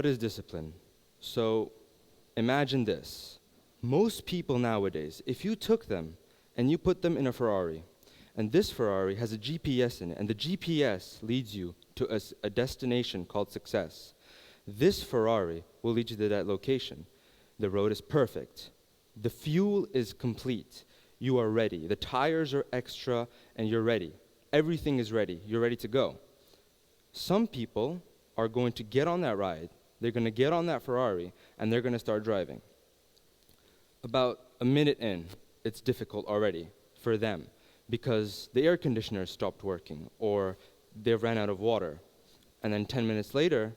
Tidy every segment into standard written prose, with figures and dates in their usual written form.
What is discipline? So imagine this. Most people nowadays, if you took them and you put them in a Ferrari, and this Ferrari has a GPS in it, and the GPS leads you to a destination called success, this Ferrari will lead you to that location. The road is perfect. The fuel is complete. You are ready. The tires are extra, and you're ready. Everything is ready. You're ready to go. Some people are going to get on that ride. They're going to get on that Ferrari, and they're going to start driving. About a minute in, it's difficult already for them because the air conditioner stopped working or they ran out of water. And then 10 minutes later,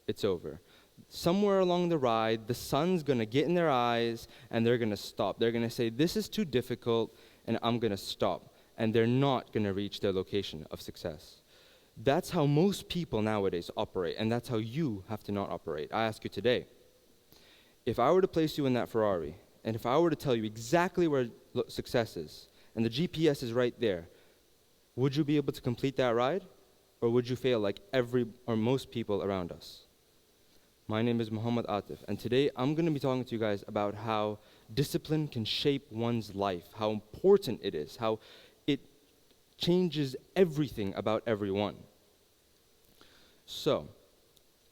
it's over. Somewhere along the ride, the sun's going to get in their eyes and they're going to stop. They're going to say, this is too difficult and I'm going to stop. And they're not going to reach their location of success. That's how most people nowadays operate, and that's how you have to not operate. I ask you today, if I were to place you in that Ferrari, and if I were to tell you exactly where success is, and the GPS is right there, would you be able to complete that ride? Or would you fail like most people around us? My name is Mohammad Atif, and today I'm going to be talking to you guys about how discipline can shape one's life, how important it is, how it changes everything about everyone. So,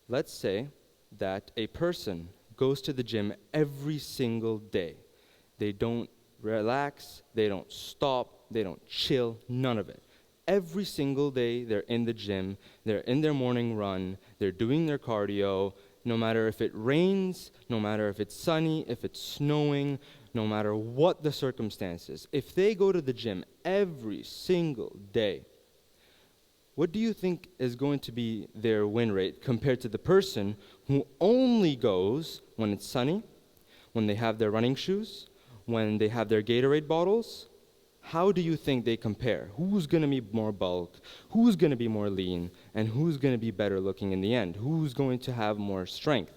let's say that a person goes to the gym every single day. They don't relax, they don't stop, they don't chill, none of it. Every single day they're in the gym, they're in their morning run, they're doing their cardio, no matter if it rains, no matter if it's sunny, if it's snowing, no matter what the circumstances. If they go to the gym every single day, what do you think is going to be their win rate compared to the person who only goes when it's sunny, when they have their running shoes, when they have their Gatorade bottles? How do you think they compare? Who's going to be more bulk? Who's going to be more lean? And who's going to be better looking in the end? Who's going to have more strength?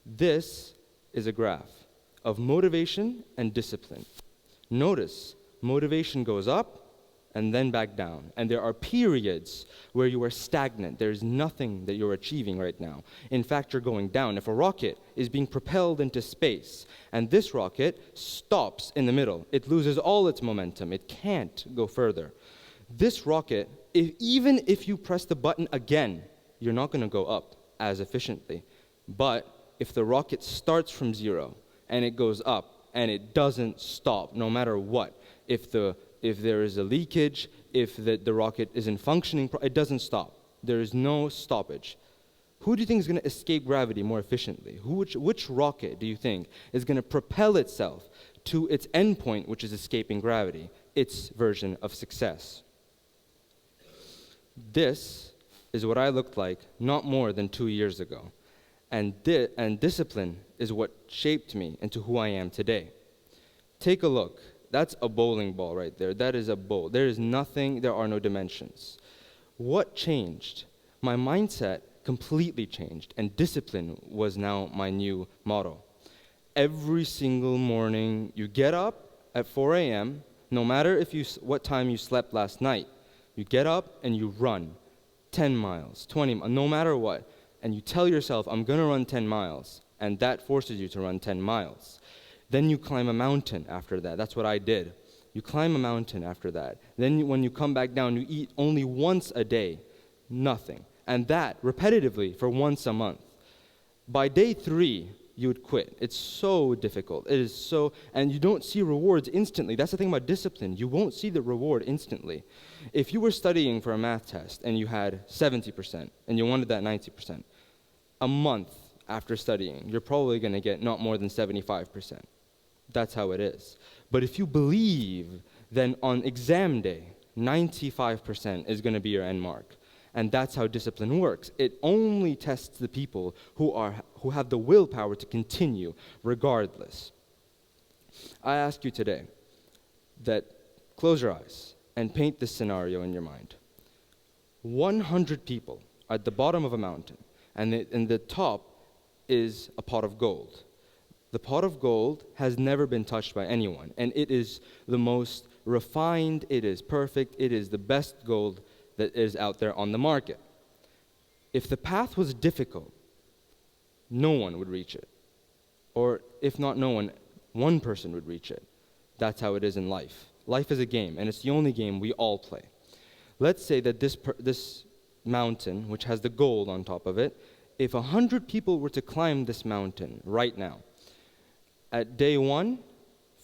This is a graph of motivation and discipline. Notice, motivation goes up and then back down. And there are periods where you are stagnant. There's nothing that you're achieving right now. In fact, you're going down. If a rocket is being propelled into space and this rocket stops in the middle, it loses all its momentum. It can't go further. This rocket, even if you press the button again, you're not going to go up as efficiently. But if the rocket starts from zero and it goes up and it doesn't stop no matter what, if there is a leakage, if the rocket isn't functioning, it doesn't stop. There is no stoppage. Who do you think is going to escape gravity more efficiently? Which rocket do you think is going to propel itself to its endpoint, which is escaping gravity, its version of success? This is what I looked like not more than 2 years ago. And discipline is what shaped me into who I am today. Take a look. That's a bowling ball right there. That is a bowl. There is nothing, there are no dimensions. What changed? My mindset completely changed, and discipline was now my new motto. Every single morning, you get up at 4 a.m., no matter what time you slept last night, you get up and you run 10 miles, 20 miles, no matter what, and you tell yourself, I'm going to run 10 miles, and that forces you to run 10 miles. Then you climb a mountain after that. That's what I did. You climb a mountain after that. Then when you come back down, you eat only once a day, nothing. And that repetitively for once a month. By day 3, you would quit. It's so difficult. It is so, and you don't see rewards instantly. That's the thing about discipline. You won't see the reward instantly. If you were studying for a math test and you had 70% and you wanted that 90%, a month after studying, you're probably going to get not more than 75%. That's how it is. But if you believe, then on exam day, 95% is going to be your end mark. And that's how discipline works. It only tests the people who have the willpower to continue regardless. I ask you today that close your eyes and paint this scenario in your mind. 100 people at the bottom of a mountain, and the top is a pot of gold. The pot of gold has never been touched by anyone, and it is the most refined, it is perfect, it is the best gold that is out there on the market. If the path was difficult, no one would reach it. Or if not no one person would reach it. That's how it is in life. Life is a game, and it's the only game we all play. Let's say that this mountain, which has the gold on top of it, if 100 people were to climb this mountain right now, at day 1,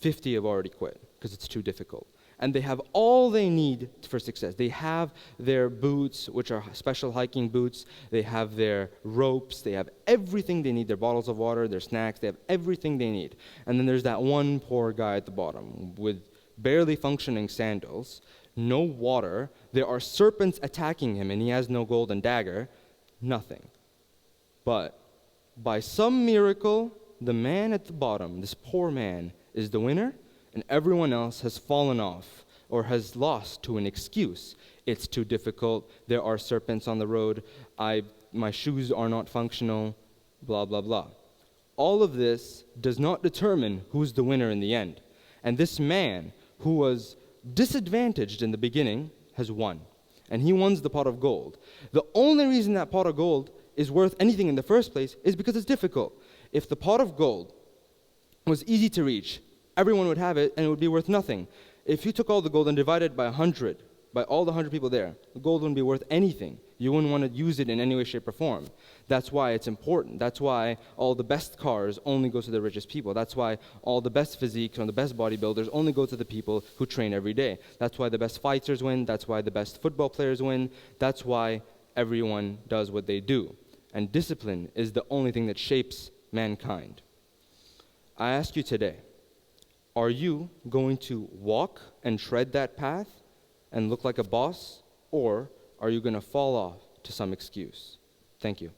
50 have already quit because it's too difficult. And they have all they need for success. They have their boots, which are special hiking boots. They have their ropes. They have everything they need, their bottles of water, their snacks. They have everything they need. And then there's that one poor guy at the bottom with barely functioning sandals, no water. There are serpents attacking him, and he has no golden dagger, nothing. But by some miracle, the man at the bottom, this poor man, is the winner, and everyone else has fallen off or has lost to an excuse. It's too difficult. There are serpents on the road. My shoes are not functional, blah, blah, blah. All of this does not determine who's the winner in the end. And this man, who was disadvantaged in the beginning, has won. And he won the pot of gold. The only reason that pot of gold is worth anything in the first place is because it's difficult. If the pot of gold was easy to reach, everyone would have it, and it would be worth nothing. If you took all the gold and divided by 100, by all the 100 people there, the gold wouldn't be worth anything. You wouldn't want to use it in any way, shape, or form. That's why it's important. That's why all the best cars only go to the richest people. That's why all the best physiques and the best bodybuilders only go to the people who train every day. That's why the best fighters win. That's why the best football players win. That's why everyone does what they do. And discipline is the only thing that shapes mankind. I ask you today, are you going to walk and tread that path and look like a boss, or are you going to fall off to some excuse? Thank you.